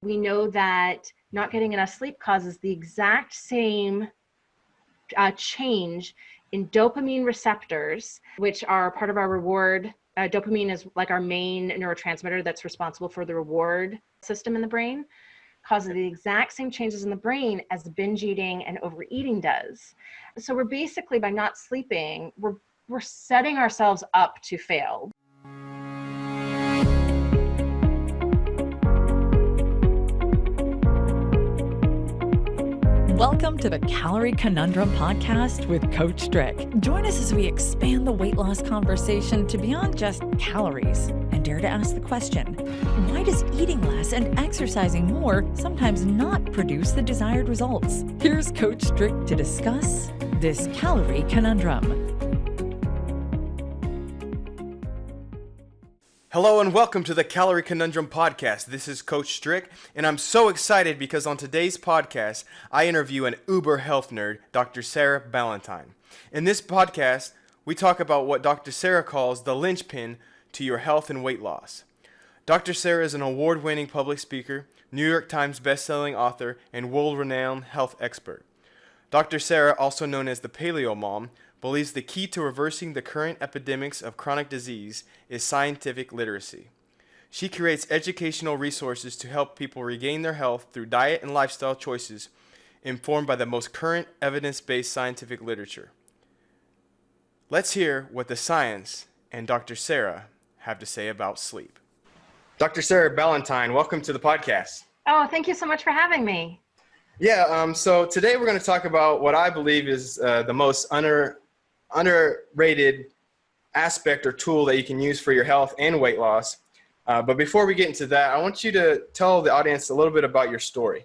We know that not getting enough sleep causes the exact same change in dopamine receptors, which are part of our reward. Dopamine is like our main neurotransmitter that's responsible for the reward system in the brain, causes the exact same changes in the brain as binge eating and overeating does. So we're basically, by not sleeping, we're setting ourselves up to fail. Welcome to the Calorie Conundrum podcast with Coach Strick. Join us as we expand the weight loss conversation to beyond just calories and dare to ask the question, why does eating less and exercising more sometimes not produce the desired results? Here's Coach Strick to discuss this Calorie Conundrum. Hello and welcome to the Calorie Conundrum podcast. This is Coach Strick, and I'm so excited because on today's podcast, I interview an uber health nerd, Dr. Sarah Ballantyne. In this podcast, we talk about what Dr. Sarah calls the linchpin to your health and weight loss. Dr. Sarah is an award-winning public speaker, New York Times best-selling author, and world-renowned health expert. Dr. Sarah, also known as the Paleo Mom, believes the key to reversing the current epidemics of chronic disease is scientific literacy. She creates educational resources to help people regain their health through diet and lifestyle choices informed by the most current evidence-based scientific literature. Let's hear what the science and Dr. Sarah have to say about sleep. Dr. Sarah Ballantyne, welcome to the podcast. Oh, thank you so much for having me. Yeah, so today we're going to talk about what I believe is the most underrated aspect or tool that you can use for your health and weight loss. But before we get into that, I want you to tell the audience a little bit about your story.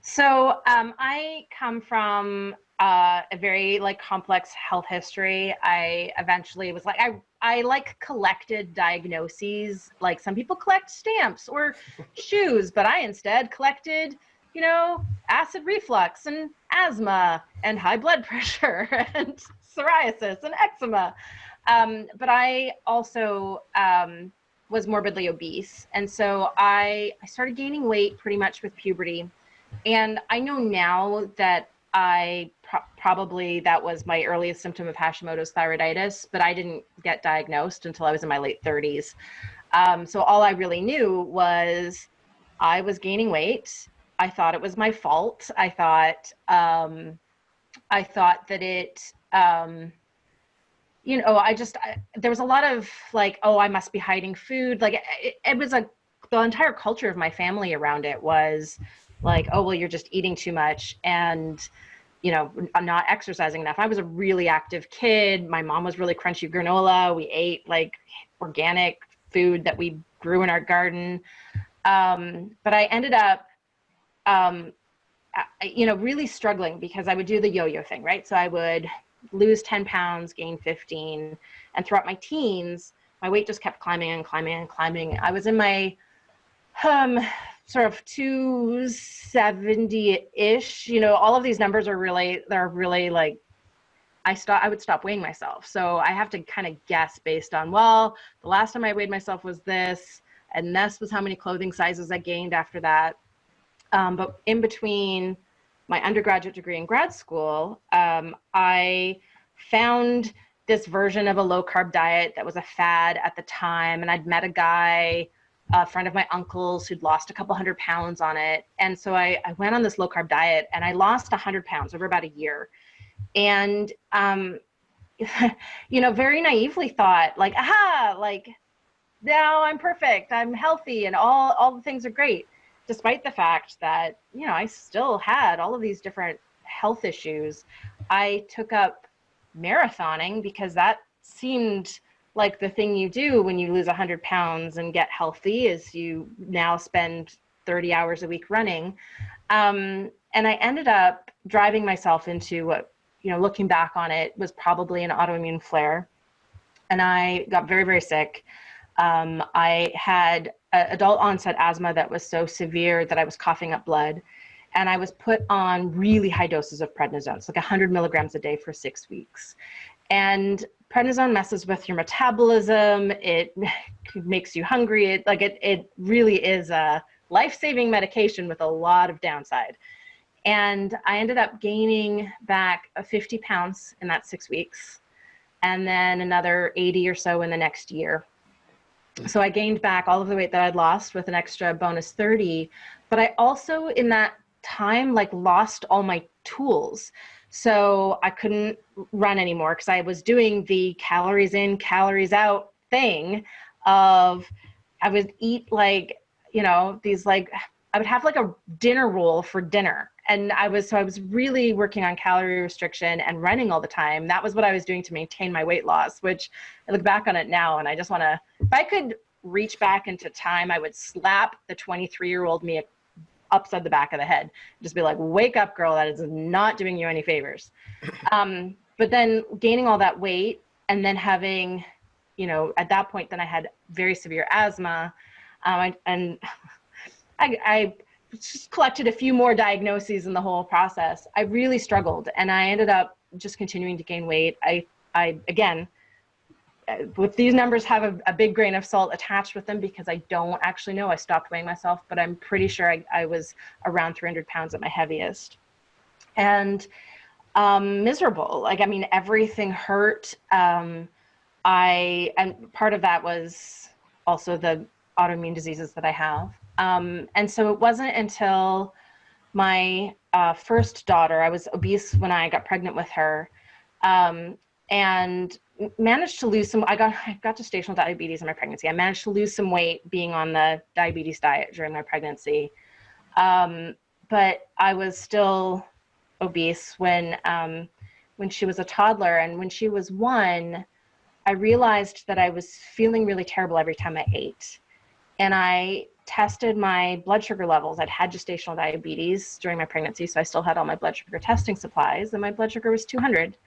So I come from a very complex health history. I eventually was I collected diagnoses. Like some people collect stamps or shoes, but I instead collected acid reflux and asthma and high blood pressure and psoriasis and eczema. But I also was morbidly obese. And so I started gaining weight pretty much with puberty. And I know now that probably that was my earliest symptom of Hashimoto's thyroiditis, but I didn't get diagnosed until I was in my late 30s. So all I really knew was I was gaining weight. I thought it was my fault. I thought that it, there was a lot of I must be hiding food. It was the entire culture of my family around it was you're just eating too much and, I'm not exercising enough. I was a really active kid. My mom was really crunchy granola. We ate organic food that we grew in our garden. But I ended up, really struggling because I would do the yo-yo thing, right? So I would lose 10 pounds, gain 15. And throughout my teens, my weight just kept climbing and climbing and climbing. I was in my sort of 270-ish, all of these numbers are really I would stop weighing myself. So I have to kind of guess based on, the last time I weighed myself was this, and this was how many clothing sizes I gained after that. But in between my undergraduate degree and grad school, I found this version of a low-carb diet that was a fad at the time. And I'd met a guy, a friend of my uncle's, who'd lost a couple 100 pounds on it. And so I went on this low-carb diet, and I lost 100 pounds over about a year. And, very naively thought, now I'm perfect, I'm healthy, and all the things are great. Despite the fact that, I still had all of these different health issues. I took up marathoning because that seemed like the thing you do when you lose 100 pounds and get healthy is you now spend 30 hours a week running. And I ended up driving myself into what, looking back on it, was probably an autoimmune flare. And I got very, very sick. I had adult onset asthma that was so severe that I was coughing up blood, and I was put on really high doses of prednisone, so 100 milligrams a day for 6 weeks. And prednisone messes with your metabolism. It makes you hungry. It really is a life-saving medication with a lot of downside. And I ended up gaining back 50 pounds in that 6 weeks, and then another 80 or so in the next year. So I gained back all of the weight that I'd lost with an extra bonus 30. But I also, in that time, like lost all my tools. So I couldn't run anymore because I was doing the calories in, calories out thing of, I would eat like, you know, these like, I would have like a dinner roll for dinner. And I was really working on calorie restriction and running all the time. That was what I was doing to maintain my weight loss, which I look back on it now and I just want to, if I could reach back into time, I would slap the 23-year-old me upside the back of the head. Just be like, wake up, girl, that is not doing you any favors. But then gaining all that weight and then having, you know, at that point, then I had very severe asthma. And I just collected a few more diagnoses in the whole process. I really struggled and I ended up just continuing to gain weight. I again, with these numbers have a big grain of salt attached with them because I don't actually know. I stopped weighing myself, but I'm pretty sure I was around 300 pounds at my heaviest. And miserable. Like, I mean, everything hurt. And part of that was also the autoimmune diseases that I have. And so it wasn't until my first daughter, I was obese when I got pregnant with her, and managed to lose some, I got gestational diabetes in my pregnancy. I managed to lose some weight being on the diabetes diet during my pregnancy. But I was still obese when she was a toddler. And when she was 1, I realized that I was feeling really terrible every time I ate. And I tested my blood sugar levels. I'd had gestational diabetes during my pregnancy, so I still had all my blood sugar testing supplies, and my blood sugar was 200,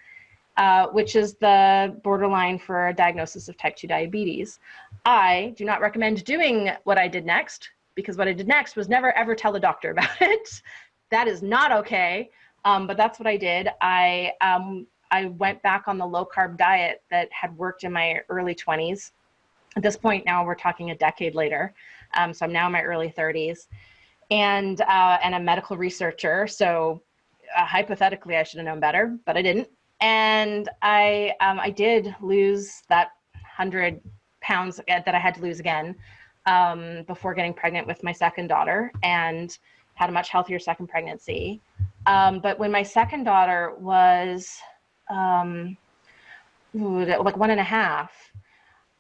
which is the borderline for a diagnosis of type 2 diabetes. I do not recommend doing what I did next, because what I did next was never ever tell the doctor about it. That is not okay, but that's what I did. I went back on the low-carb diet that had worked in my early 20s. At this point now, we're talking a decade later. So I'm now in my early 30s, and a medical researcher. So hypothetically, I should have known better, but I didn't. And I did lose that 100 pounds that I had to lose again before getting pregnant with my second daughter, and had a much healthier second pregnancy. But when my second daughter was like 1.5,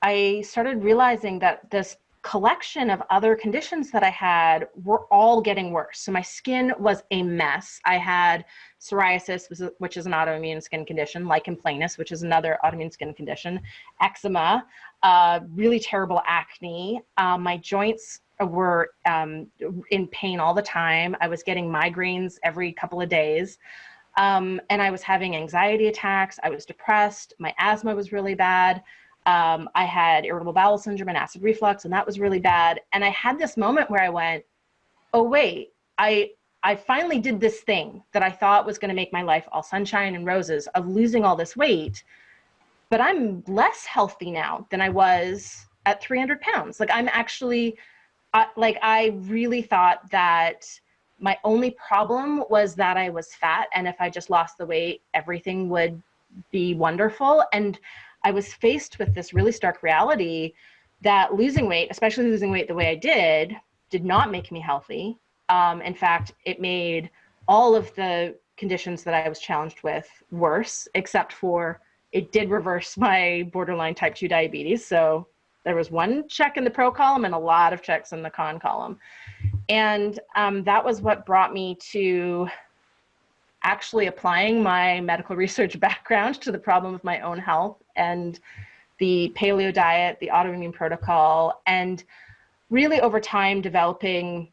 I started realizing that this collection of other conditions that I had were all getting worse. So my skin was a mess. I had psoriasis, which is an autoimmune skin condition, lichen planus, which is another autoimmune skin condition, eczema, really terrible acne. My joints were in pain all the time. I was getting migraines every couple of days. And I was having anxiety attacks. I was depressed. My asthma was really bad. I had irritable bowel syndrome and acid reflux, and that was really bad. And I had this moment where I went, oh, wait, I finally did this thing that I thought was going to make my life all sunshine and roses of losing all this weight, but I'm less healthy now than I was at 300 pounds. Like, I'm actually, I really thought that my only problem was that I was fat, and if I just lost the weight, everything would be wonderful. And I was faced with this really stark reality that losing weight, especially losing weight the way I did not make me healthy. In fact, it made all of the conditions that I was challenged with worse, except for it did reverse my borderline type 2 diabetes. So there was one check in the pro column and a lot of checks in the con column. And that was what brought me to actually applying my medical research background to the problem of my own health and the paleo diet, the autoimmune protocol, and really over time developing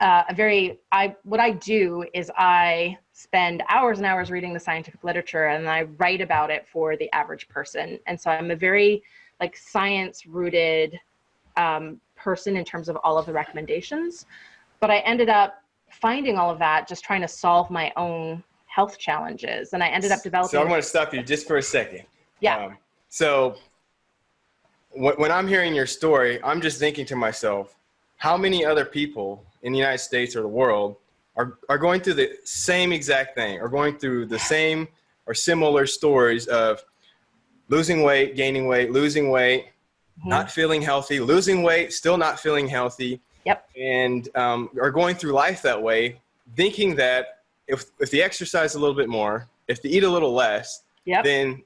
what I do is I spend hours and hours reading the scientific literature, and I write about it for the average person. And so I'm a very science rooted person in terms of all of the recommendations, but I ended up finding all of that just trying to solve my own health challenges. And I ended up developing. So I'm going to stop you just for a second. Yeah. So when I'm hearing your story, I'm just thinking to myself, how many other people in the United States or the world are going through the same exact thing, are going through the same or similar stories of losing weight, gaining weight, losing weight, not feeling healthy, losing weight, still not feeling healthy, Yep. and are going through life that way, thinking that if they exercise a little bit more, if they eat a little less, Yep. then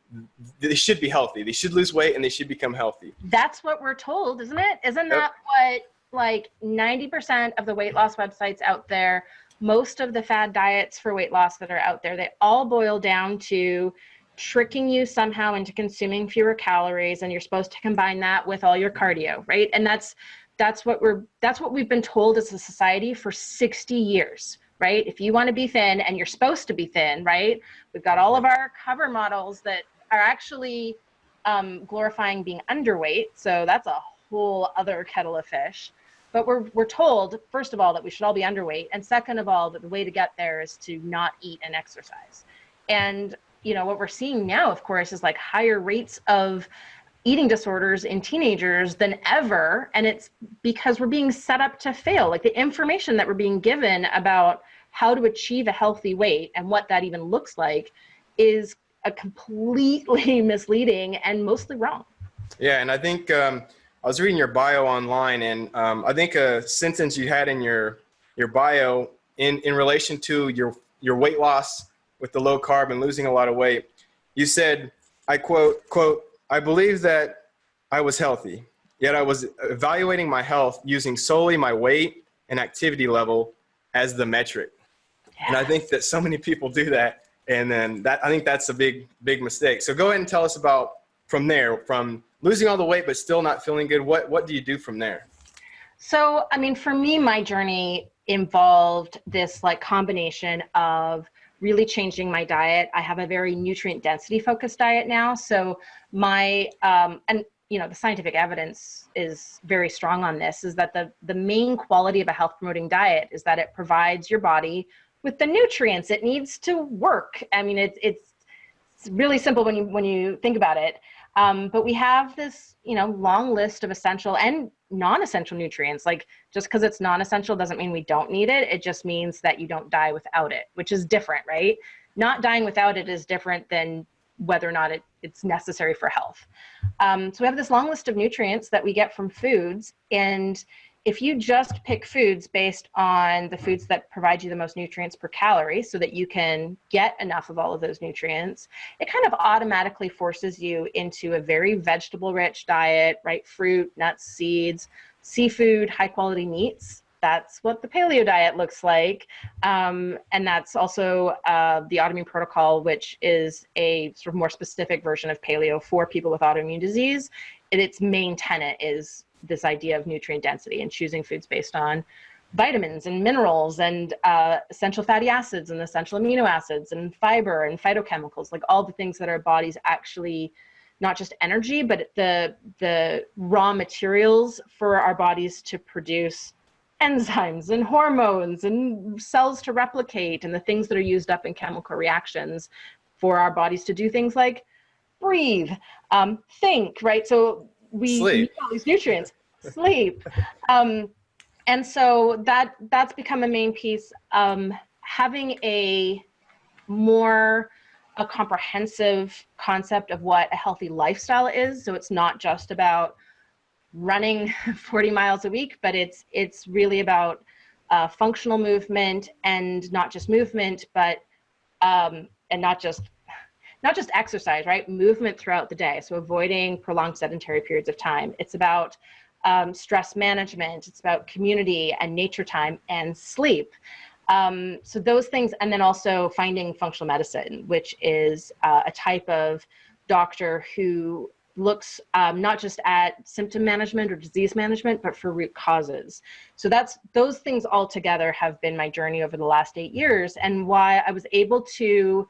they should be healthy. They should lose weight and they should become healthy. That's what we're told, isn't it? Isn't that what like 90% of the weight loss websites out there, most of the fad diets for weight loss that are out there, they all boil down to tricking you somehow into consuming fewer calories, and you're supposed to combine that with all your cardio, right? And that's what we've been told as a society for 60 years, right? If you want to be thin, and you're supposed to be thin, right? We've got all of our cover models that are actually glorifying being underweight, so that's a whole other kettle of fish. But we're told, first of all, that we should all be underweight, and second of all, that the way to get there is to not eat and exercise. And you know what we're seeing now, of course, is like higher rates of eating disorders in teenagers than ever, and it's because we're being set up to fail. Like the information that we're being given about how to achieve a healthy weight and what that even looks like is a completely misleading and mostly wrong. Yeah, and I think I was reading your bio online, and I think a sentence you had in your bio in relation to your weight loss with the low carb and losing a lot of weight, you said, I quote, "I believe that I was healthy, yet I was evaluating my health using solely my weight and activity level as the metric." Yeah. And I think that so many people do that, and then I think that's a big mistake. So go ahead and tell us about from there, from losing all the weight but still not feeling good. What do you do from there? So, I mean, for me, my journey involved this like combination of really changing my diet. I have a very nutrient density focused diet now. So my, and you know, the scientific evidence is very strong on this, is that the main quality of a health promoting diet is that it provides your body with the nutrients it needs to work. I mean, it's really simple when you think about it. But we have this, you know, long list of essential and non-essential nutrients. Like just because it's non-essential doesn't mean we don't need it. It just means that you don't die without it, which is different, right? Not dying without it is different than whether or not it's necessary for health. So we have this long list of nutrients that we get from foods. And if you just pick foods based on the foods that provide you the most nutrients per calorie so that you can get enough of all of those nutrients, it kind of automatically forces you into a very vegetable-rich diet, right? Fruit, nuts, seeds, seafood, high-quality meats. That's what the paleo diet looks like. And that's also the autoimmune protocol, which is a sort of more specific version of paleo for people with autoimmune disease. And its main tenet is this idea of nutrient density and choosing foods based on vitamins and minerals and essential fatty acids and essential amino acids and fiber and phytochemicals, like all the things that our bodies actually, not just energy, but the raw materials for our bodies to produce enzymes and hormones and cells to replicate, and the things that are used up in chemical reactions for our bodies to do things like breathe, think, right? So we need all these nutrients, sleep. And so that's become a main piece. Having a comprehensive concept of what a healthy lifestyle is. So it's not just about running 40 miles a week, but it's really about functional movement, and not just movement, but and not just exercise, right? Movement throughout the day. So avoiding prolonged sedentary periods of time. It's about stress management. It's about community and nature time and sleep. So those things, and then also finding functional medicine, which is a type of doctor who looks not just at symptom management or disease management, but for root causes. So those things all together have been my journey over the last 8 years, and why I was able to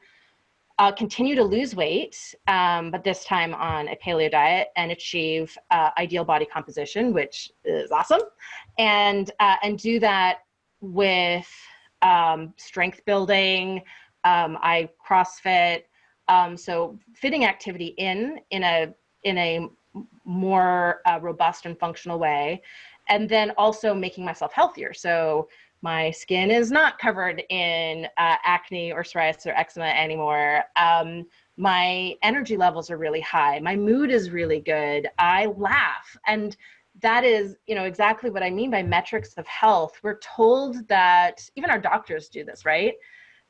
continue to lose weight, but this time on a paleo diet, and achieve ideal body composition, which is awesome, and do that with strength building. I CrossFit, so fitting activity in a more robust and functional way, And then also making myself healthier. So my skin is not covered in acne or psoriasis or eczema anymore. My energy levels are really high. My mood is really good. I laugh. And that is, exactly what I mean by metrics of health. We're told that, even our doctors do this, right?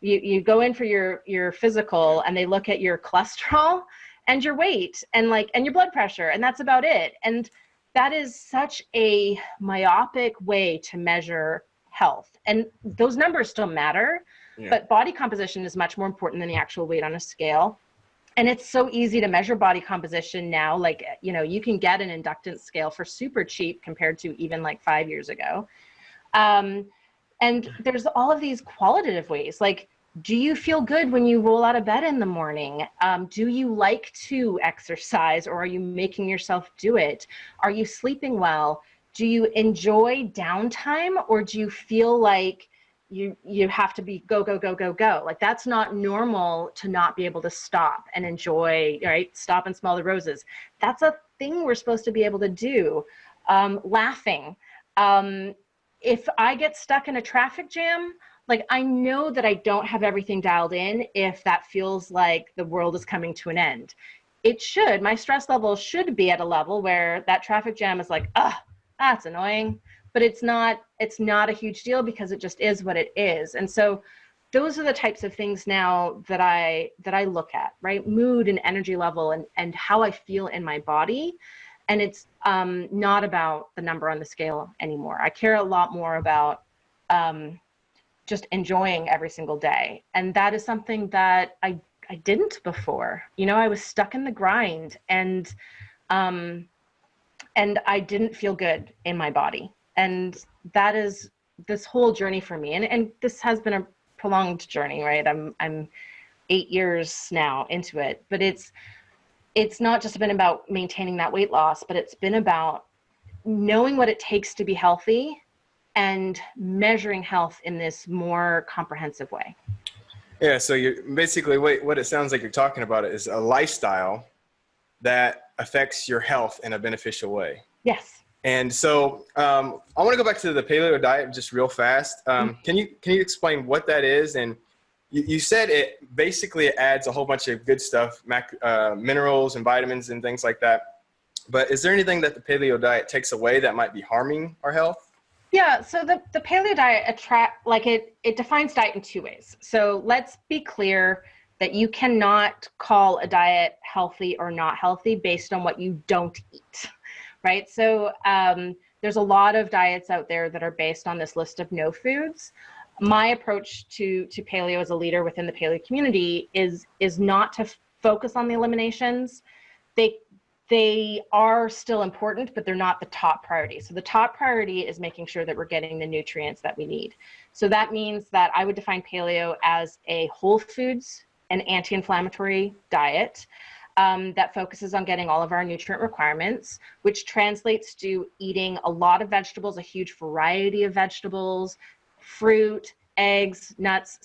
You go in for your physical and they look at your cholesterol and your weight and your blood pressure, and that's about it. And that is such a myopic way to measure health. And those numbers still matter, but body composition is much more important than the actual weight on a scale. And it's so easy to measure body composition now. You can get an inductance scale for super cheap compared to even 5 years ago. And there's all of these qualitative ways. Do you feel good when you roll out of bed in the morning? Do you like to exercise, or are you making yourself do it? Are you sleeping well? Do you enjoy downtime, or do you feel like you have to be go, go, go, go, go? That's not normal to not be able to stop and enjoy, right? Stop and smell the roses. That's a thing we're supposed to be able to do. Laughing. If I get stuck in a traffic jam, I know that I don't have everything dialed in if that feels like the world is coming to an end. My stress level should be at a level where that traffic jam is that's annoying, but it's not a huge deal because it just is what it is. And so those are the types of things now that I look at, right? Mood and energy level and how I feel in my body. And it's not about the number on the scale anymore. I care a lot more about just enjoying every single day. And that is something that I didn't before. I was stuck in the grind and I didn't feel good in my body. And that is this whole journey for me. And this has been a prolonged journey, right? I'm 8 years now into it, but it's not just been about maintaining that weight loss, but it's been about knowing what it takes to be healthy and measuring health in this more comprehensive way. Yeah, so you're basically what it sounds like you're talking about is a lifestyle that affects your health in a beneficial way. Yes. And so I want to go back to the paleo diet just real fast. Can you explain what that is? And you said it basically adds a whole bunch of good stuff, minerals and vitamins and things like that. But is there anything that the paleo diet takes away that might be harming our health? Yeah, so the paleo diet it defines diet in two ways. So let's be clear that you cannot call a diet healthy or not healthy based on what you don't eat, right? So there's a lot of diets out there that are based on this list of no foods. My approach to paleo as a leader within the paleo community is not to focus on the eliminations. They are still important, but they're not the top priority. So the top priority is making sure that we're getting the nutrients that we need. So that means that I would define paleo as a whole foods and anti-inflammatory diet that focuses on getting all of our nutrient requirements, which translates to eating a lot of vegetables, a huge variety of vegetables, fruit, eggs, nuts,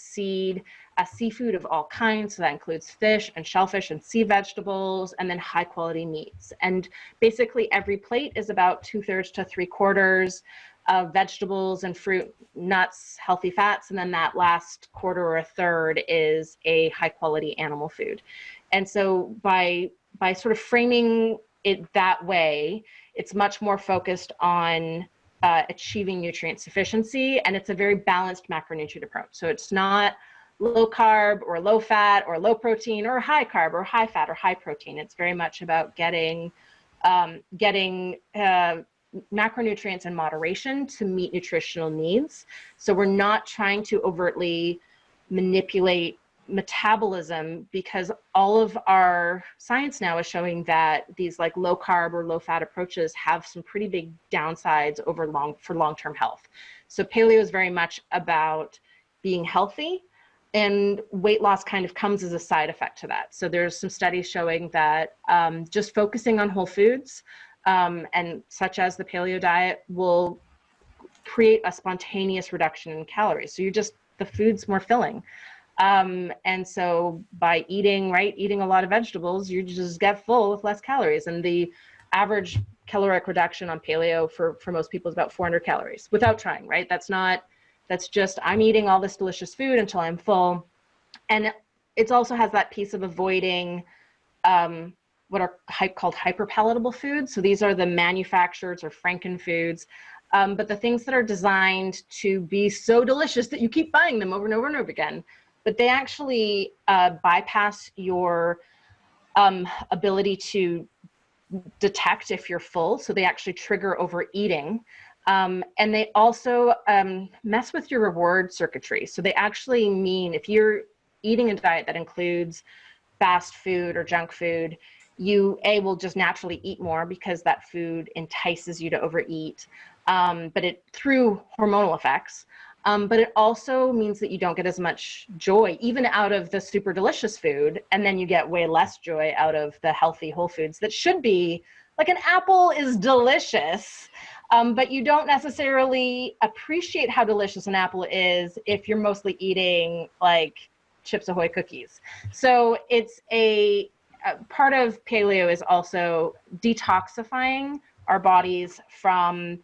seafood of all kinds. So that includes fish and shellfish and sea vegetables, and then high quality meats. And basically every plate is about 2/3 to 3/4 of vegetables and fruit, nuts, healthy fats. And then that last quarter or a third is a high quality animal food. And so by sort of framing it that way, it's much more focused on achieving nutrient sufficiency. And it's a very balanced macronutrient approach. So it's not low carb or low fat or low protein or high carb or high fat or high protein. It's very much about getting macronutrients in moderation to meet nutritional needs. So we're not trying to overtly manipulate metabolism, because all of our science now is showing that these low carb or low fat approaches have some pretty big downsides for long-term health. So paleo is very much about being healthy, and weight loss kind of comes as a side effect to that. So there's some studies showing that just focusing on whole foods and such as the paleo diet will create a spontaneous reduction in calories. So the food's more filling. And so by eating a lot of vegetables, you just get full with less calories. And the average caloric reduction on paleo for most people is about 400 calories without trying, right? That's just, I'm eating all this delicious food until I'm full. And it also has that piece of avoiding what are called hyperpalatable foods. So these are the manufactured or franken foods, but the things that are designed to be so delicious that you keep buying them over and over and over again. But they actually bypass your ability to detect if you're full. So they actually trigger overeating. And they also mess with your reward circuitry. So they actually mean if you're eating a diet that includes fast food or junk food, you will just naturally eat more because that food entices you to overeat, but it through hormonal effects. But it also means that you don't get as much joy, even out of the super delicious food. And then you get way less joy out of the healthy whole foods that should be, like an apple is delicious, but you don't necessarily appreciate how delicious an apple is if you're mostly eating like Chips Ahoy cookies. So it's a part of paleo is also detoxifying our bodies from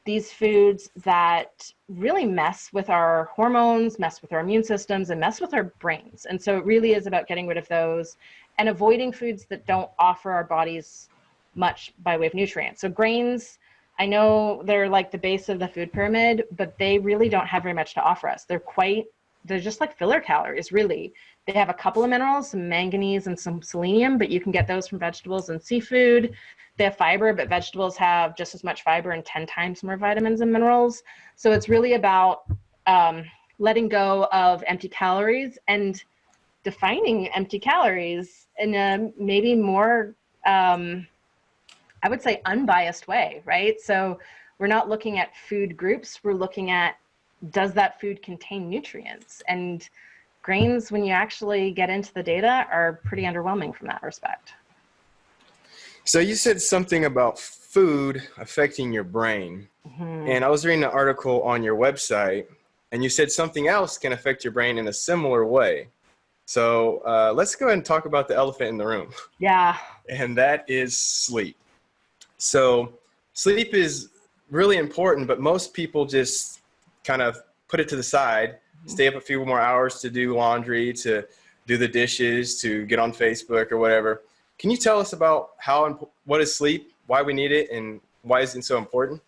these foods that really mess with our hormones, mess with our immune systems, and mess with our brains. And so it really is about getting rid of those and avoiding foods that don't offer our bodies much by way of nutrients. So grains, I know they're like the base of the food pyramid, but they really don't have very much to offer us. They're just like filler calories, really. They have a couple of minerals, some manganese and some selenium, but you can get those from vegetables and seafood. They have fiber, but vegetables have just as much fiber and 10 times more vitamins and minerals. So it's really about letting go of empty calories and defining empty calories in a maybe more, I would say, unbiased way, right? So we're not looking at food groups, we're looking at, does that food contain nutrients? And grains, when you actually get into the data, are pretty underwhelming from that respect. So you said something about food affecting your brain. Mm-hmm. And I was reading an article on your website, and you said something else can affect your brain in a similar way. So let's go ahead and talk about the elephant in the room. Yeah. And that is sleep. So sleep is really important, but most people just kind of put it to the side, stay up a few more hours to do laundry, to do the dishes, to get on Facebook or whatever. Can you tell us about what is sleep, why we need it, and why is it so important?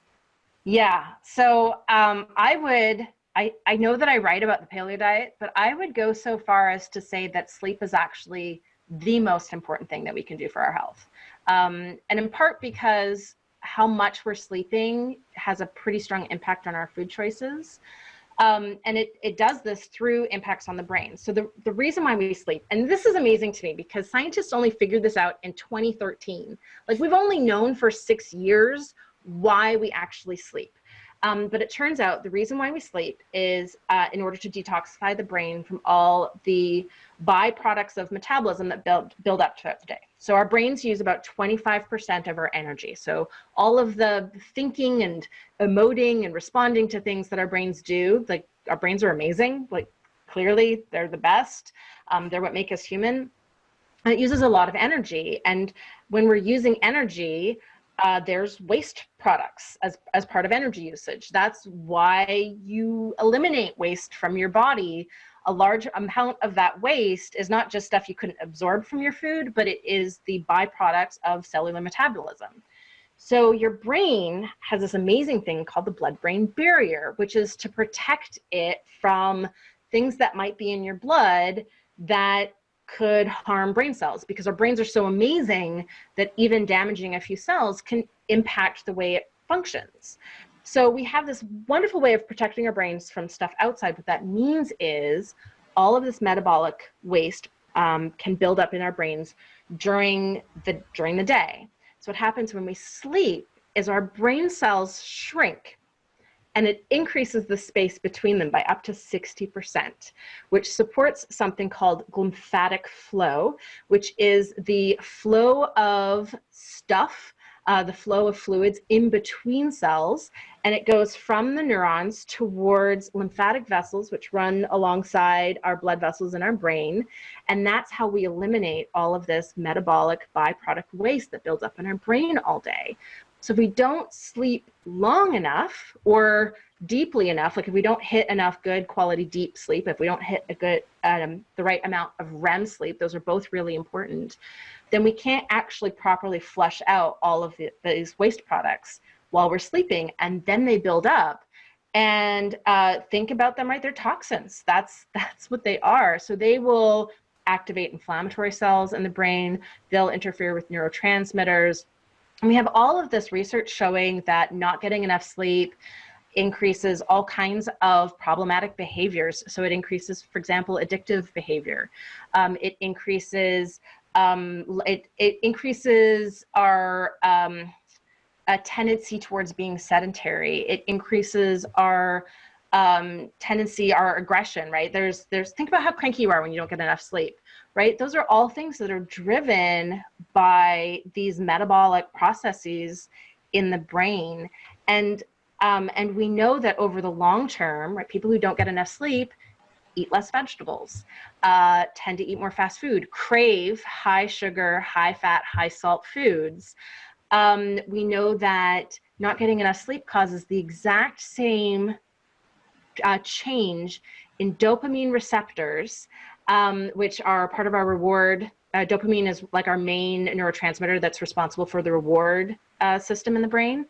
Yeah. So I know that I write about the paleo diet, but I would go so far as to say that sleep is actually the most important thing that we can do for our health. And in part because how much we're sleeping has a pretty strong impact on our food choices. And it does this through impacts on the brain. So the reason why we sleep, and this is amazing to me because scientists only figured this out in 2013. Like, we've only known for 6 years why we actually sleep. But it turns out the reason why we sleep is in order to detoxify the brain from all the byproducts of metabolism that build up throughout the day. So our brains use about 25% of our energy. So all of the thinking and emoting and responding to things that our brains do, like, our brains are amazing. Like, clearly they're the best. They're what make us human. And it uses a lot of energy. And when we're using energy, there's waste products as part of energy usage. That's why you eliminate waste from your body. A large amount of that waste is not just stuff you couldn't absorb from your food, but it is the byproducts of cellular metabolism. So your brain has this amazing thing called the blood-brain barrier, which is to protect it from things that might be in your blood that could harm brain cells, because our brains are so amazing that even damaging a few cells can impact the way it functions. So we have this wonderful way of protecting our brains from stuff outside. What that means is all of this metabolic waste can build up in our brains during the day. So what happens when we sleep is our brain cells shrink, and it increases the space between them by up to 60%, which supports something called lymphatic flow, which is the flow of stuff, the flow of fluids in between cells, and it goes from the neurons towards lymphatic vessels, which run alongside our blood vessels in our brain, and that's how we eliminate all of this metabolic byproduct waste that builds up in our brain all day. So if we don't sleep long enough or deeply enough, like if we don't hit enough good quality deep sleep, if we don't hit a good the right amount of REM sleep, those are both really important, then we can't actually properly flush out all of these waste products while we're sleeping, and then they build up. And think about them, right? They're toxins. That's what they are. So they will activate inflammatory cells in the brain. They'll interfere with neurotransmitters. And we have all of this research showing that not getting enough sleep increases all kinds of problematic behaviors. So it increases, for example, addictive behavior. It increases our a tendency towards being sedentary. It increases our tendency, our aggression, right? Think about how cranky you are when you don't get enough sleep, right? Those are all things that are driven by these metabolic processes in the brain. And we know that over the long term, right, people who don't get enough sleep eat less vegetables, tend to eat more fast food, crave high sugar, high fat, high salt foods. We know that not getting enough sleep causes the exact same change in dopamine receptors, which are part of our reward. Dopamine is like our main neurotransmitter that's responsible for the reward system in the brain,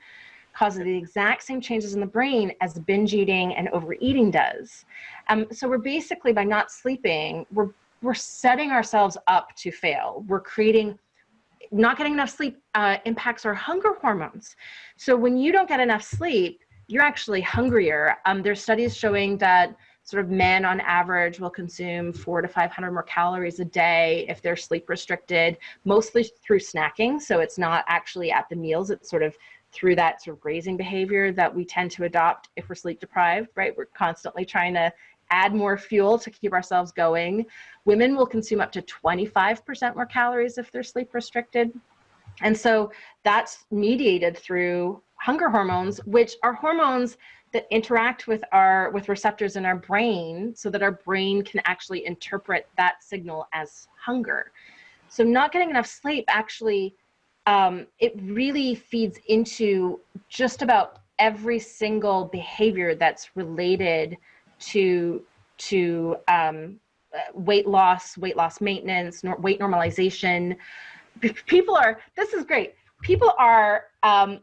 causes the exact same changes in the brain as binge eating and overeating does. So we're basically, by not sleeping, we're setting ourselves up to fail. Not getting enough sleep impacts our hunger hormones. So when you don't get enough sleep, you're actually hungrier. There's studies showing that sort of men on average will consume 400 to 500 more calories a day if they're sleep restricted, mostly through snacking. So it's not actually at the meals, it's sort of through that sort of grazing behavior that we tend to adopt if we're sleep deprived, right? We're constantly trying to add more fuel to keep ourselves going. Women will consume up to 25% more calories if they're sleep restricted. And so that's mediated through hunger hormones, which are hormones that interact with receptors in our brain so that our brain can actually interpret that signal as hunger. So not getting enough sleep actually, it really feeds into just about every single behavior that's related to weight loss maintenance, weight normalization. This is great. People are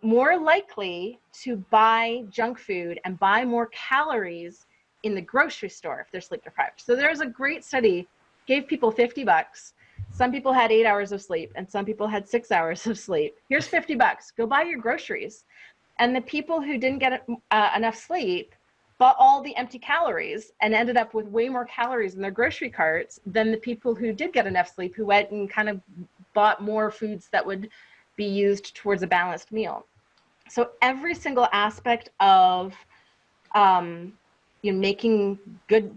more likely to buy junk food and buy more calories in the grocery store if they're sleep deprived. So there's a great study, gave people $50. Some people had 8 hours of sleep and some people had 6 hours of sleep. Here's $50, go buy your groceries. And the people who didn't get enough sleep bought all the empty calories and ended up with way more calories in their grocery carts than the people who did get enough sleep, who went and kind of bought more foods that would be used towards a balanced meal. So every single aspect of making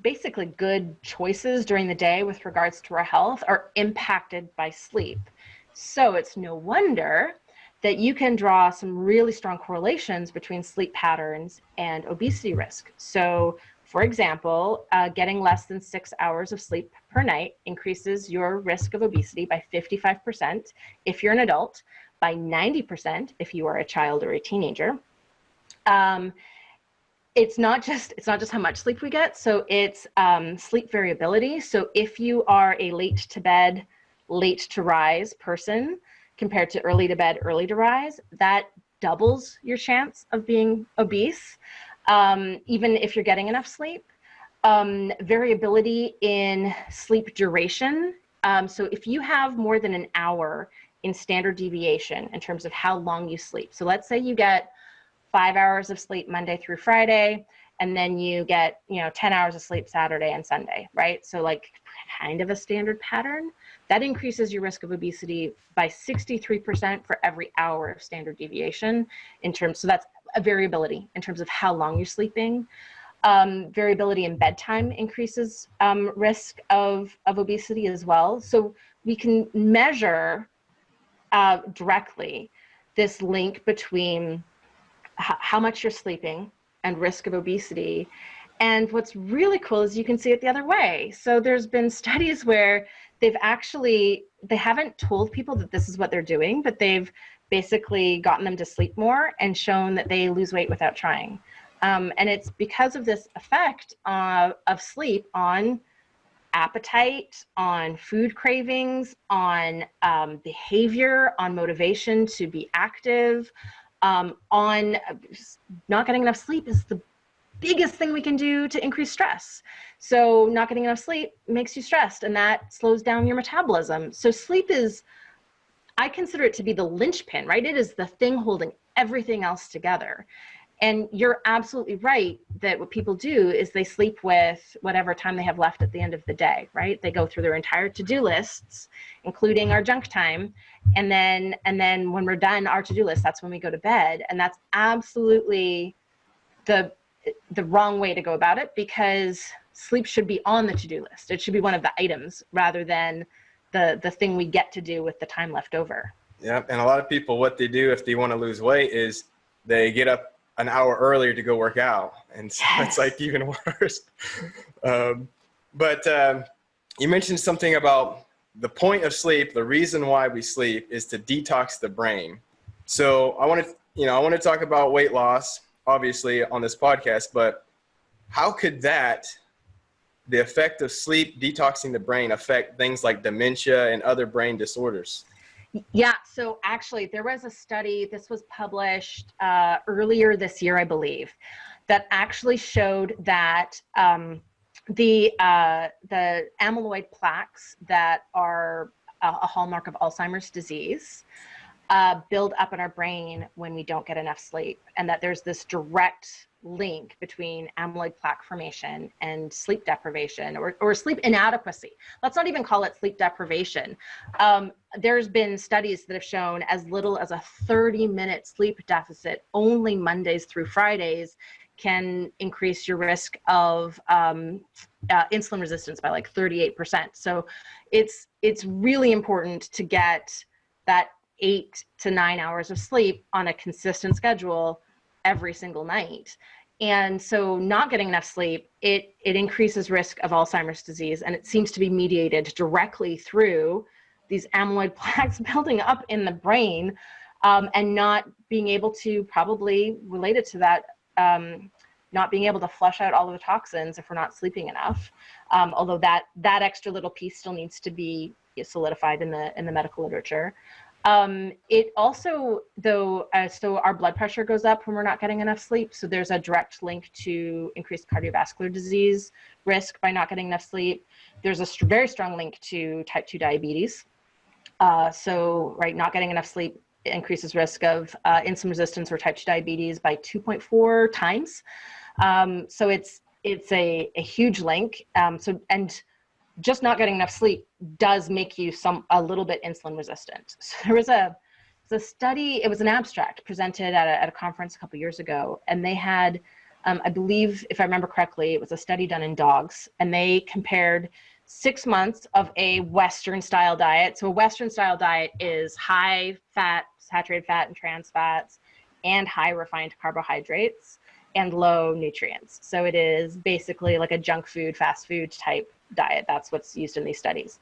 basically good choices during the day with regards to our health are impacted by sleep. So it's no wonder that you can draw some really strong correlations between sleep patterns and obesity risk. So for example, getting less than 6 hours of sleep per night increases your risk of obesity by 55% if you're an adult, by 90% if you are a child or a teenager. It's not just how much sleep we get. So it's sleep variability. So if you are a late to bed, late to rise person compared to early to bed, early to rise, that doubles your chance of being obese, even if you're getting enough sleep. Variability in sleep duration. So if you have more than an hour in standard deviation in terms of how long you sleep. So let's say you get 5 hours of sleep Monday through Friday, and then you get 10 hours of sleep Saturday and Sunday, right? So like kind of a standard pattern. That increases your risk of obesity by 63% for every hour of standard deviation so that's a variability in terms of how long you're sleeping. Variability in bedtime increases risk of obesity as well. So we can measure directly this link between how much you're sleeping and risk of obesity. And what's really cool is you can see it the other way. So there's been studies where they haven't told people that this is what they're doing, but they've basically gotten them to sleep more and shown that they lose weight without trying. And it's because of this effect of sleep on appetite, on food cravings, on behavior, on motivation to be active, on not getting enough sleep is the biggest thing we can do to increase stress. So not getting enough sleep makes you stressed, and that slows down your metabolism. So sleep is, I consider it to be the linchpin, right? It is the thing holding everything else together. And you're absolutely right that what people do is they sleep with whatever time they have left at the end of the day, right? They go through their entire to-do lists, including our junk time. And then when we're done our to-do list, that's when we go to bed. And that's absolutely the wrong way to go about it, because sleep should be on the to-do list. It should be one of the items rather than the thing we get to do with the time left over. Yeah, and a lot of people, what they do if they want to lose weight is they get up an hour earlier to go work out, and so it's like even worse. But you mentioned something about the point of sleep. The reason why we sleep is to detox the brain. So I want to talk about weight loss, obviously, on this podcast. But how could the effect of sleep detoxing the brain affect things like dementia and other brain disorders? Yeah, so actually there was a study, this was published earlier this year, I believe, that actually showed that the amyloid plaques that are a hallmark of Alzheimer's disease build up in our brain when we don't get enough sleep, and that there's this direct link between amyloid plaque formation and sleep deprivation or sleep inadequacy. Let's not even call it sleep deprivation. There's been studies that have shown as little as a 30-minute sleep deficit only Mondays through Fridays can increase your risk of insulin resistance by like 38%. So it's really important to get that 8 to 9 hours of sleep on a consistent schedule every single night. And so not getting enough sleep, it increases risk of Alzheimer's disease, and it seems to be mediated directly through these amyloid plaques building up in the brain, and not being able to, probably related to that, not being able to flush out all of the toxins if we're not sleeping enough. Although that extra little piece still needs to be solidified in the medical literature. It also, though, so our blood pressure goes up when we're not getting enough sleep. So there's a direct link to increased cardiovascular disease risk by not getting enough sleep. There's a very strong link to type 2 diabetes. Right, not getting enough sleep increases risk of insulin resistance or type 2 diabetes by 2.4 times. So it's a huge link. And just not getting enough sleep does make you a little bit insulin resistant. So there was a study, it was an abstract presented at a conference a couple years ago, and they had, I believe, if I remember correctly, it was a study done in dogs, and they compared 6 months of a Western style diet. So a Western style diet is high fat, saturated fat and trans fats, and high refined carbohydrates and low nutrients. So it is basically like a junk food, fast food type diet. That's what's used in these studies.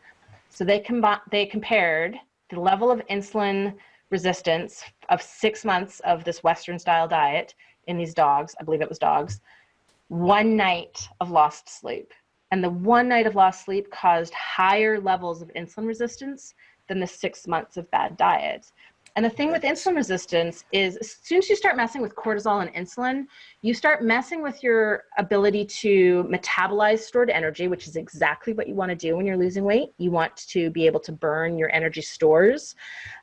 So they compared the level of insulin resistance of 6 months of this Western style diet in these dogs, I believe it was dogs, 1 night of lost sleep. And the 1 night of lost sleep caused higher levels of insulin resistance than the 6 months of bad diet. And the thing with insulin resistance is, as soon as you start messing with cortisol and insulin, you start messing with your ability to metabolize stored energy, which is exactly what you want to do when you're losing weight. You want to be able to burn your energy stores.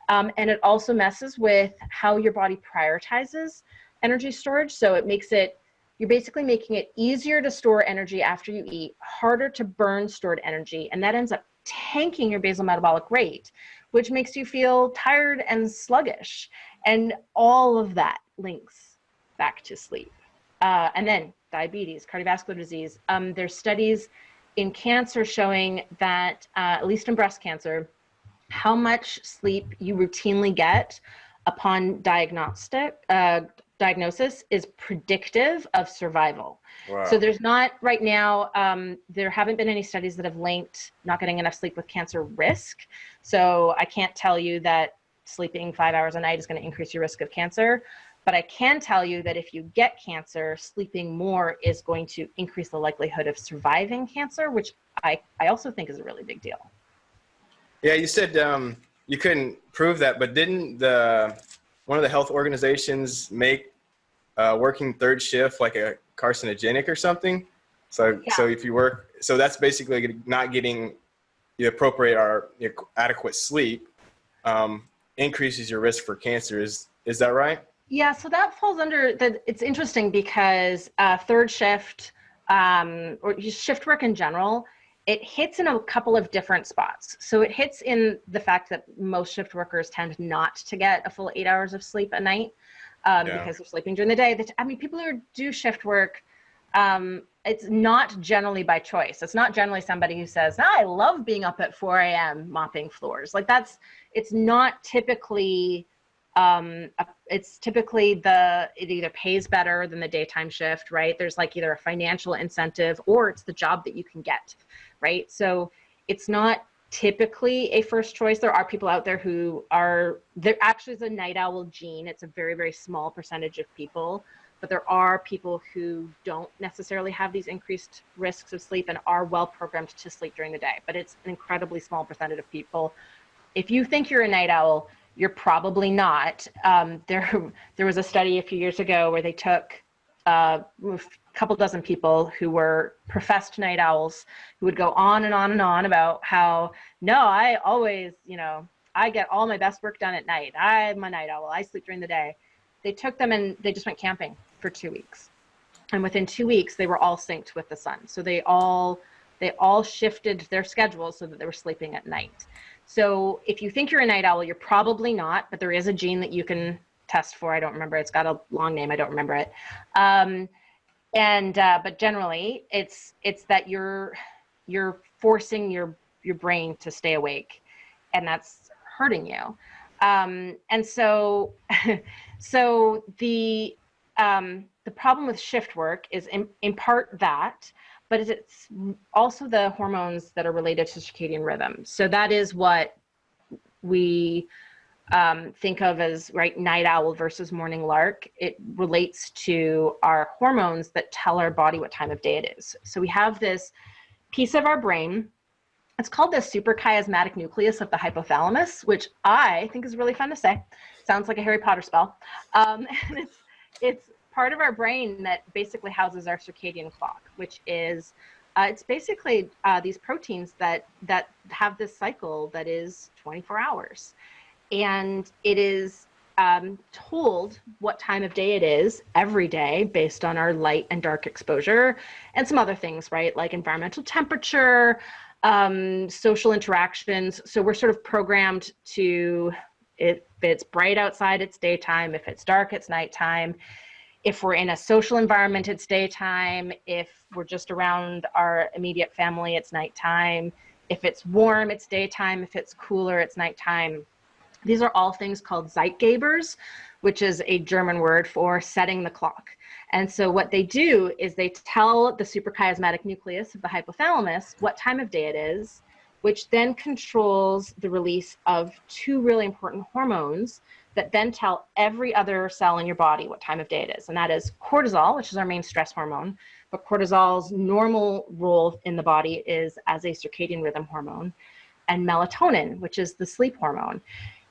And it also messes with how your body prioritizes energy storage. So it makes it, you're basically making it easier to store energy after you eat, harder to burn stored energy, and that ends up tanking your basal metabolic rate, which makes you feel tired and sluggish. And all of that links back to sleep. And then diabetes, cardiovascular disease. There's studies in cancer showing that, at least in breast cancer, how much sleep you routinely get upon diagnosis is predictive of survival. Wow. So there's not right now, there haven't been any studies that have linked not getting enough sleep with cancer risk. So I can't tell you that sleeping 5 hours a night is going to increase your risk of cancer. But I can tell you that if you get cancer, sleeping more is going to increase the likelihood of surviving cancer, which I also think is a really big deal. Yeah, you said you couldn't prove that, but didn't one of the health organizations make working third shift like a carcinogenic or something? So if you work, so that's basically not getting the appropriate or adequate sleep increases your risk for cancer. Is that right? Yeah, so that falls under that. It's interesting because third shift or just shift work in general, it hits in a couple of different spots. So it hits in the fact that most shift workers tend not to get a full 8 hours of sleep at night because they're sleeping during the day. People who do shift work, it's not generally by choice. It's not generally somebody who says, I love being up at 4 a.m. mopping floors. Like it's not typically, it's typically it either pays better than the daytime shift, right? There's like either a financial incentive or it's the job that you can get, right? So it's not typically a first choice. There are people out there there actually is a night owl gene. It's a very, very small percentage of people, but there are people who don't necessarily have these increased risks of sleep and are well programmed to sleep during the day, but it's an incredibly small percentage of people. If you think you're a night owl, you're probably not. There was a study a few years ago where they took a couple dozen people who were professed night owls who would go on and on and on about how, no, I always, I get all my best work done at night. I'm a night owl. I sleep during the day. They took them and they just went camping for 2 weeks. And within 2 weeks, they were all synced with the sun. So they all shifted their schedules so that they were sleeping at night. So if you think you're a night owl, you're probably not, but there is a gene that you can test for. I don't remember. It's got a long name. I don't remember it. But generally it's that you're forcing your brain to stay awake, and that's hurting you. And so the problem with shift work is in part that, but it's also the hormones that are related to circadian rhythm. So that is what we think of as night owl versus morning lark. It relates to our hormones that tell our body what time of day it is. So we have this piece of our brain. It's called the suprachiasmatic nucleus of the hypothalamus, which I think is really fun to say. Sounds like a Harry Potter spell. And it's part of our brain that basically houses our circadian clock, which is it's basically these proteins that have this cycle that is 24 hours. And it is told what time of day it is every day based on our light and dark exposure and some other things, right? Like environmental temperature, social interactions. So we're sort of programmed to, if it's bright outside, it's daytime. If it's dark, it's nighttime. If we're in a social environment, it's daytime. If we're just around our immediate family, it's nighttime. If it's warm, it's daytime. If it's cooler, it's nighttime. These are all things called Zeitgebers, which is a German word for setting the clock. And so what they do is they tell the suprachiasmatic nucleus of the hypothalamus what time of day it is, which then controls the release of two really important hormones that then tell every other cell in your body what time of day it is. And that is cortisol, which is our main stress hormone. But cortisol's normal role in the body is as a circadian rhythm hormone, and melatonin, which is the sleep hormone.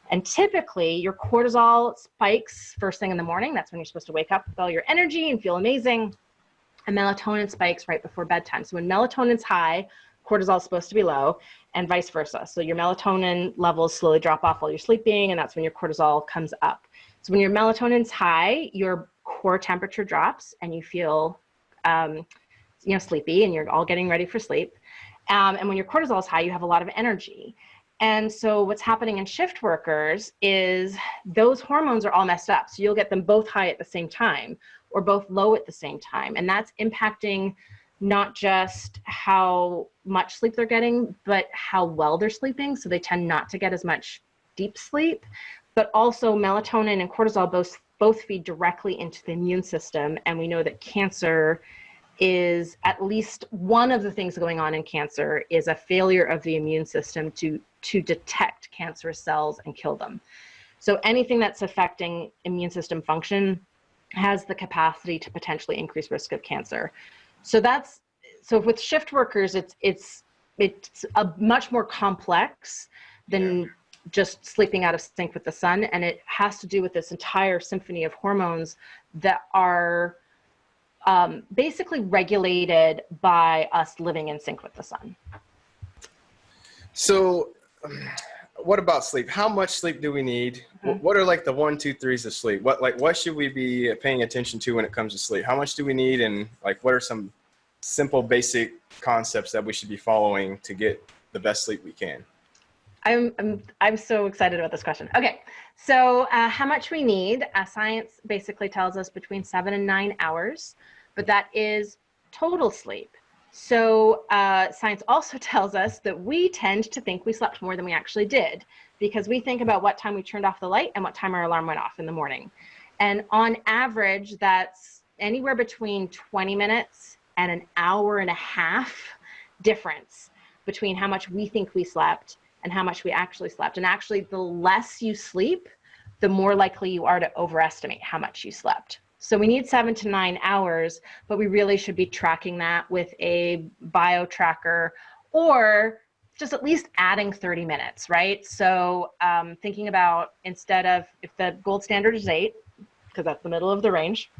And typically your cortisol spikes first thing in the morning. That's when you're supposed to wake up with all your energy and feel amazing. And melatonin spikes right before bedtime. So when melatonin's high, cortisol is supposed to be low, and vice versa. So your melatonin levels slowly drop off while you're sleeping, and that's when your cortisol comes up. So when your melatonin's high, your core temperature drops and you feel sleepy, and you're all getting ready for sleep. And when your cortisol is high, you have a lot of energy. And so what's happening in shift workers is those hormones are all messed up. So you'll get them both high at the same time or both low at the same time. And that's impacting not just how much sleep they're getting, but how well they're sleeping. So they tend not to get as much deep sleep, but also melatonin and cortisol both feed directly into the immune system. And we know that cancer is, at least one of the things going on in cancer is a failure of the immune system to detect cancerous cells and kill them. So anything that's affecting immune system function has the capacity to potentially increase risk of cancer. So with shift workers, it's a much more complex than just sleeping out of sync with the sun. And it has to do with this entire symphony of hormones that are basically regulated by us living in sync with the sun. So what about sleep? How much sleep do we need? What are like the 1, 2, 3s of sleep? What should we be paying attention to when it comes to sleep? How much do we need? And like, what are some simple, basic concepts that we should be following to get the best sleep we can? I'm so excited about this question. Okay, so how much we need? Science basically tells us between 7 and 9 hours, but that is total sleep. So science also tells us that we tend to think we slept more than we actually did, because we think about what time we turned off the light and what time our alarm went off in the morning. And on average, that's anywhere between 20 minutes and an hour and a half difference between how much we think we slept and how much we actually slept. And actually, the less you sleep, the more likely you are to overestimate how much you slept. So we need 7 to 9 hours, but we really should be tracking that with a bio tracker, or just at least adding 30 minutes, right? So thinking about, instead of, if the gold standard is 8, because that's the middle of the range,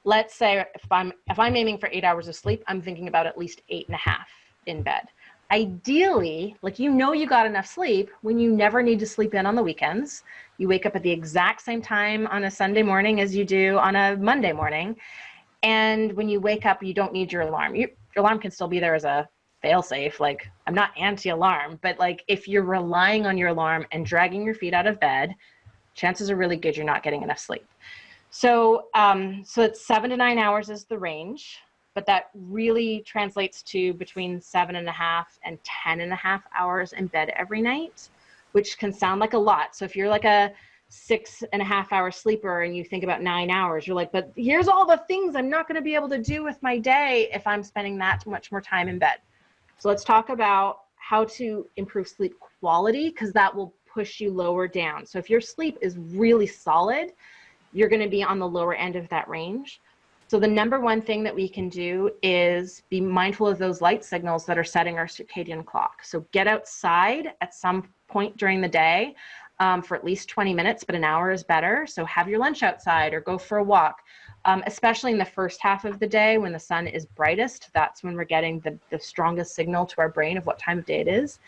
let's say if I'm aiming for 8 hours of sleep, I'm thinking about at least 8.5 in bed. Ideally, like, you got enough sleep when you never need to sleep in on the weekends. You wake up at the exact same time on a Sunday morning as you do on a Monday morning. And when you wake up, you don't need your alarm. Your alarm can still be there as a fail-safe. Like, I'm not anti-alarm, but like, if you're relying on your alarm and dragging your feet out of bed, chances are really good you're not getting enough sleep. So it's 7 to 9 hours is the range. But that really translates to between 7.5 and 10.5 hours in bed every night, which can sound like a lot. So if you're like a 6.5 hour sleeper and you think about 9 hours, you're like, but here's all the things I'm not going to be able to do with my day if I'm spending that much more time in bed. So let's talk about how to improve sleep quality, because that will push you lower down. So if your sleep is really solid, you're going to be on the lower end of that range. So the number one thing that we can do is be mindful of those light signals that are setting our circadian clock. So get outside at some point during the day for at least 20 minutes, but an hour is better. So have your lunch outside or go for a walk, especially in the first half of the day when the sun is brightest. That's when we're getting the strongest signal to our brain of what time of day it is.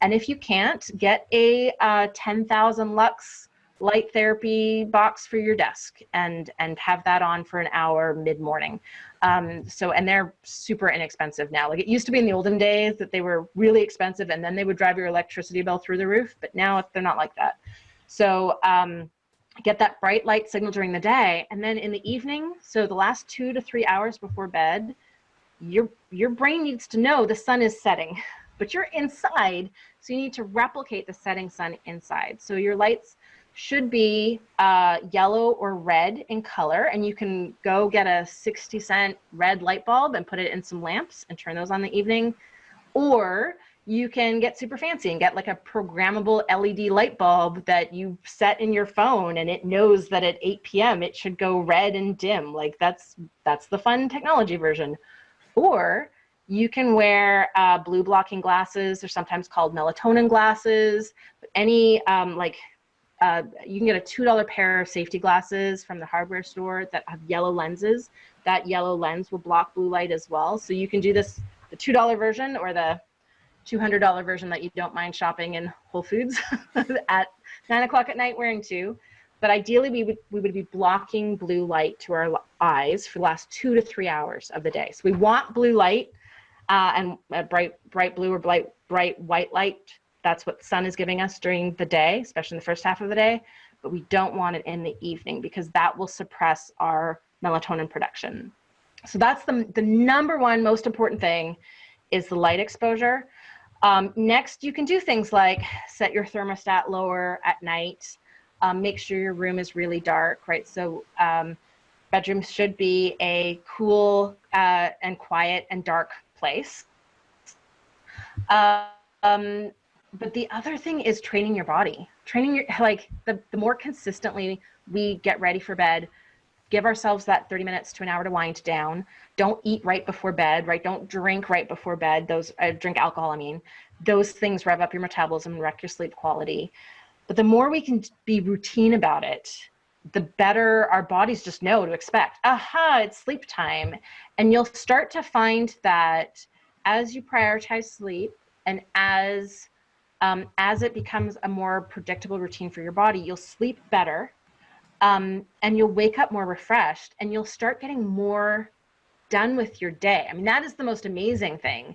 And if you can't, get a 10,000 lux light therapy box for your desk and have that on for an hour mid-morning. And they're super inexpensive now. Like, it used to be in the olden days that they were really expensive and then they would drive your electricity bill through the roof, but now they're not like that. So get that bright light signal during the day, and then in the evening, so the last 2 to 3 hours before bed, your brain needs to know the sun is setting, but you're inside, so you need to replicate the setting sun inside. So your lights should be yellow or red in color, and you can go get a 60-cent red light bulb and put it in some lamps and turn those on in the evening. Or you can get super fancy and get like a programmable LED light bulb that you set in your phone, and it knows that at 8 p.m. it should go red and dim. Like, that's the fun technology version. Or you can wear blue blocking glasses. They're sometimes called melatonin glasses. But any you can get a $2 pair of safety glasses from the hardware store that have yellow lenses. That yellow lens will block blue light as well. So you can do this, the $2 version or the $200 version that you don't mind shopping in Whole Foods at 9 o'clock at night wearing 2. But ideally, we would be blocking blue light to our eyes for the last 2 to 3 hours of the day. So we want blue light and bright blue or bright white light. That's what the sun is giving us during the day, especially in the first half of the day. But we don't want it in the evening, because that will suppress our melatonin production. So that's the number one most important thing, is the light exposure. Next, you can do things like set your thermostat lower at night. Make sure your room is really dark, right? So bedrooms should be a cool and quiet and dark place. But the other thing is training your body. training your, like the more consistently we get ready for bed, give ourselves that 30 minutes to an hour to wind down. Don't eat right before bed, right? Don't drink right before bed. Drink alcohol, I mean. Those things rev up your metabolism and wreck your sleep quality. But the more we can be routine about it, the better our bodies just know to expect. Aha, it's sleep time. And you'll start to find that as you prioritize sleep and as it becomes a more predictable routine for your body, you'll sleep better, and you'll wake up more refreshed, and you'll start getting more done with your day. I mean, that is the most amazing thing,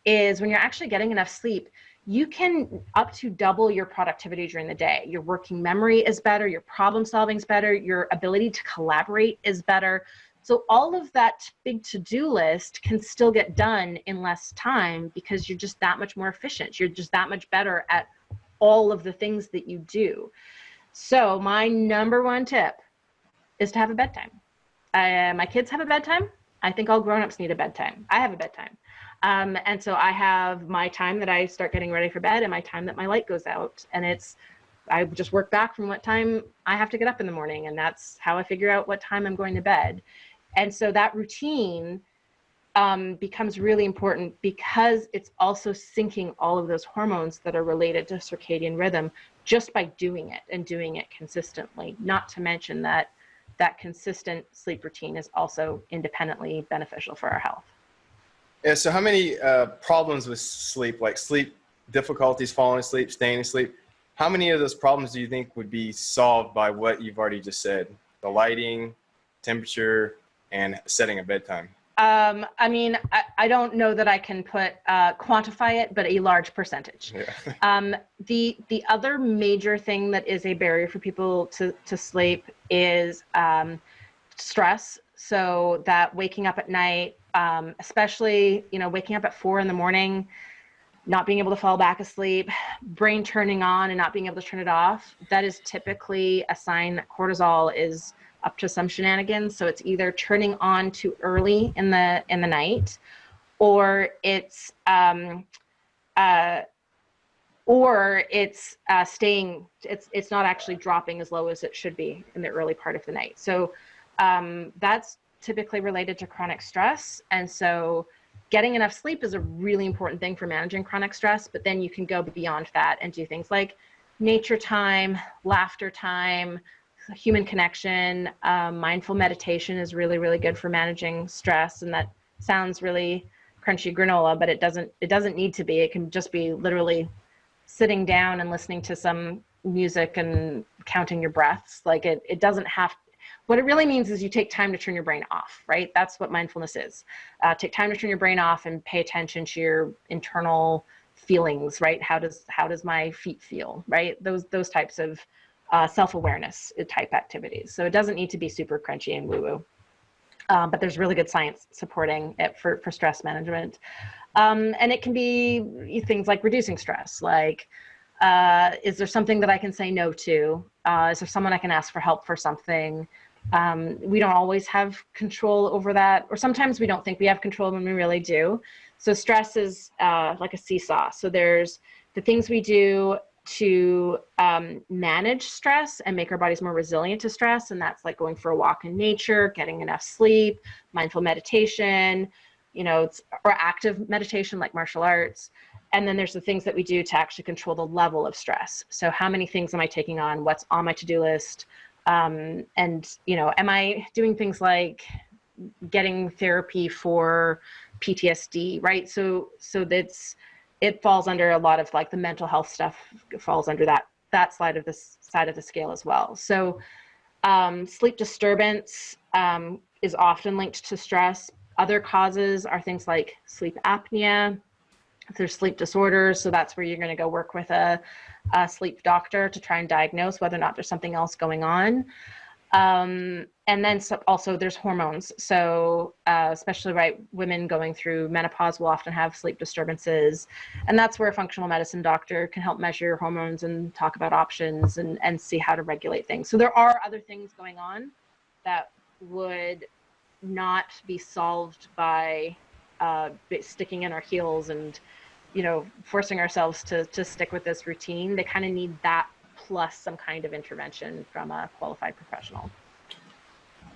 is when you're actually getting enough sleep, you can up to double your productivity during the day. Your working memory is better, your problem solving is better, your ability to collaborate is better. So all of that big to-do list can still get done in less time because you're just that much more efficient. You're just that much better at all of the things that you do. So my number one tip is to have a bedtime. My kids have a bedtime. I think all grown-ups need a bedtime. I have a bedtime. And so I have my time that I start getting ready for bed and my time that my light goes out. And I just work back from what time I have to get up in the morning. And that's how I figure out what time I'm going to bed. And so that routine becomes really important because it's also syncing all of those hormones that are related to circadian rhythm just by doing it and doing it consistently. Not to mention that consistent sleep routine is also independently beneficial for our health. Yeah, so how many problems with sleep, like sleep difficulties, falling asleep, staying asleep, how many of those problems do you think would be solved by what you've already just said? The lighting, temperature, and setting a bedtime? I mean, I don't know that I can quantify it, but a large percentage. Yeah. The other major thing that is a barrier for people to sleep is stress. So that waking up at night, especially, waking up at 4 a.m, not being able to fall back asleep, brain turning on and not being able to turn it off, that is typically a sign that cortisol is up to some shenanigans. So it's either turning on too early in the night, or it's staying. It's not actually dropping as low as it should be in the early part of the night. So that's typically related to chronic stress. And so getting enough sleep is a really important thing for managing chronic stress. But then you can go beyond that and do things like nature time, laughter time, human connection. Mindful meditation is really, really good for managing stress. And that sounds really crunchy granola, but it doesn't need to be. It can just be literally sitting down and listening to some music and counting your breaths. Like it doesn't have, what it really means is you take time to turn your brain off, right? That's what mindfulness is. Take time to turn your brain off and pay attention to your internal feelings, right? How does my feet feel, right? Those types of self-awareness type activities. So it doesn't need to be super crunchy and woo-woo, but there's really good science supporting it for stress management. And it can be things like reducing stress, like, is there something that I can say no to? Is there someone I can ask for help for something? We don't always have control over that, or sometimes we don't think we have control when we really do. So stress is like a seesaw. So there's the things we do to manage stress and make our bodies more resilient to stress. And that's like going for a walk in nature, getting enough sleep, mindful meditation, or active meditation like martial arts. And then there's the things that we do to actually control the level of stress. So how many things am I taking on? What's on my to-do list? And, am I doing things like getting therapy for PTSD, right? So it falls under a lot of like the mental health stuff falls under that side of the scale as well. So sleep disturbance is often linked to stress. Other causes are things like sleep apnea. There's sleep disorders. So that's where you're going to go work with a sleep doctor to try and diagnose whether or not there's something else going on. And then also there's hormones. So especially women going through menopause will often have sleep disturbances. And that's where a functional medicine doctor can help measure your hormones and talk about options and see how to regulate things. So there are other things going on that would not be solved by sticking in our heels and, forcing ourselves to stick with this routine. They kind of need that plus some kind of intervention from a qualified professional.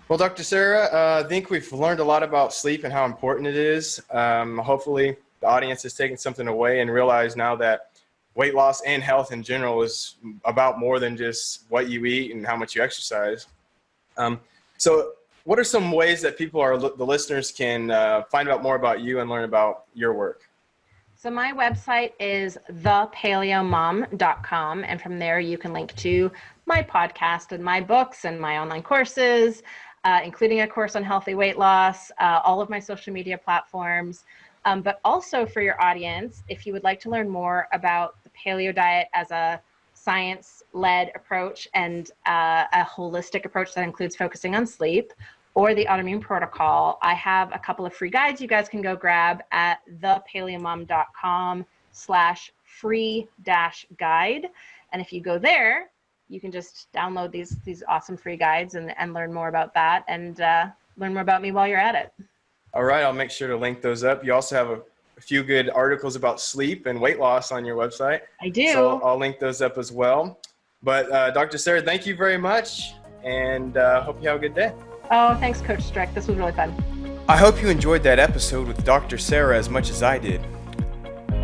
Well, Dr. Sarah, I think we've learned a lot about sleep and how important it is. Hopefully the audience has taken something away and realized now that weight loss and health in general is about more than just what you eat and how much you exercise. So what are some ways that the listeners can find out more about you and learn about your work? So my website is thepaleomom.com, and from there you can link to my podcast and my books and my online courses, including a course on healthy weight loss, all of my social media platforms. But also for your audience, if you would like to learn more about the paleo diet as a science-led approach and a holistic approach that includes focusing on sleep, or the autoimmune protocol, I have a couple of free guides you guys can go grab at thepaleomom.com/free-guide. And if you go there, you can just download these awesome free guides and learn more about that and learn more about me while you're at it. All right, I'll make sure to link those up. You also have a few good articles about sleep and weight loss on your website. I do. So I'll link those up as well. But Dr. Sarah, thank you very much, and hope you have a good day. Oh, thanks, Coach Strick. This was really fun. I hope you enjoyed that episode with Dr. Sarah as much as I did.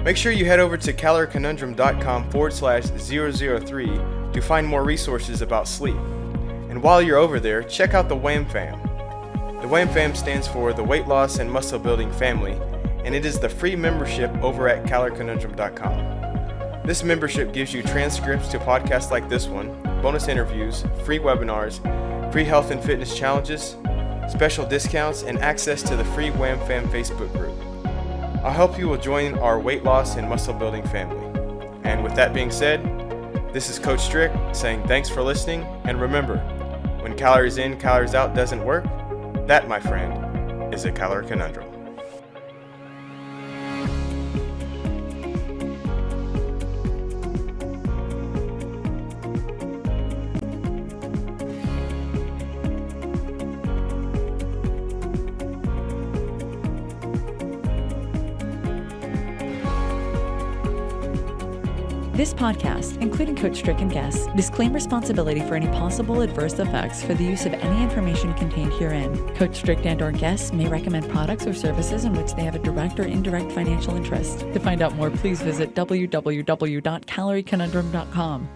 Make sure you head over to calorieconundrum.com/003 to find more resources about sleep. And while you're over there, check out the WHAM Fam. The WHAM Fam stands for the Weight Loss and Muscle Building Family, and it is the free membership over at calorieconundrum.com. This membership gives you transcripts to podcasts like this one, bonus interviews, free webinars, free health and fitness challenges, special discounts, and access to the free WHAM Fam Facebook group. I hope you will join our weight loss and muscle building family. And with that being said, this is Coach Strick saying thanks for listening, and remember, when calories in, calories out doesn't work, that, my friend, is a calorie conundrum. This podcast, including Coach Strick and guests, disclaim responsibility for any possible adverse effects for the use of any information contained herein. Coach Strick and/or guests may recommend products or services in which they have a direct or indirect financial interest. To find out more, please visit www.calorieconundrum.com.